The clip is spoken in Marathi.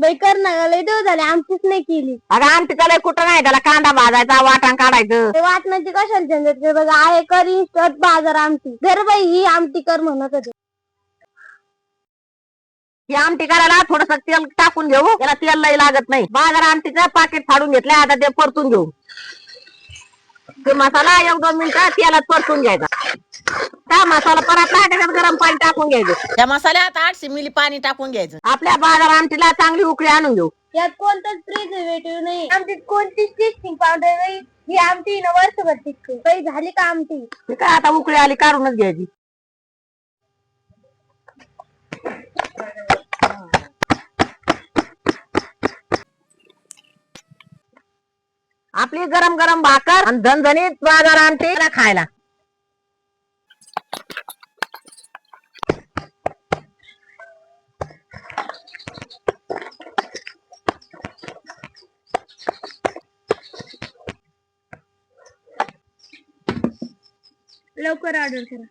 बाई कर ना ग, लय दिवस झाले आमचीच नाही केली. अगं आमटीचा लय कुठं नाही, त्याला कांदा भाजायचा, वाटण काढायचं. ते वाटण्याची कशाला झंझट कर बघा, आहे करी बाजार आमटी घर बाई, ही आमटी कर म्हणत होते. ही आमटी करायला थोडस तेल टाकून घेऊ, त्याला तेल लय लागत नाही. बाजार आमटीचं पाकिट फाडून घेतलंय, आता ते परतून घेऊ. ते मसाला 1-2 मिनिटं तेलात परतून घ्यायचा. त्या मसाला परतला, त्याच्यात गरम पाणी टाकून घ्यायचं. त्या मसाल्यात 800 मिली पाणी टाकून घ्यायचं. आपल्या बाजार आमटीला चांगली उकळी आणून घेऊ. यात कोणताच प्रिझर्वेटिव्ह नाही, आमटीत कोणतीच टेस्टिंग पावडर नाही. ही आमटी ना वर्षभर टिकते. बाई झाली का आमटी? ते काय आता उकळी आली काढूनच घ्यायची. आपली गरम गरम भाकर आणि झणझणीत बाजार आमटी खायला. लवकर ऑर्डर करा.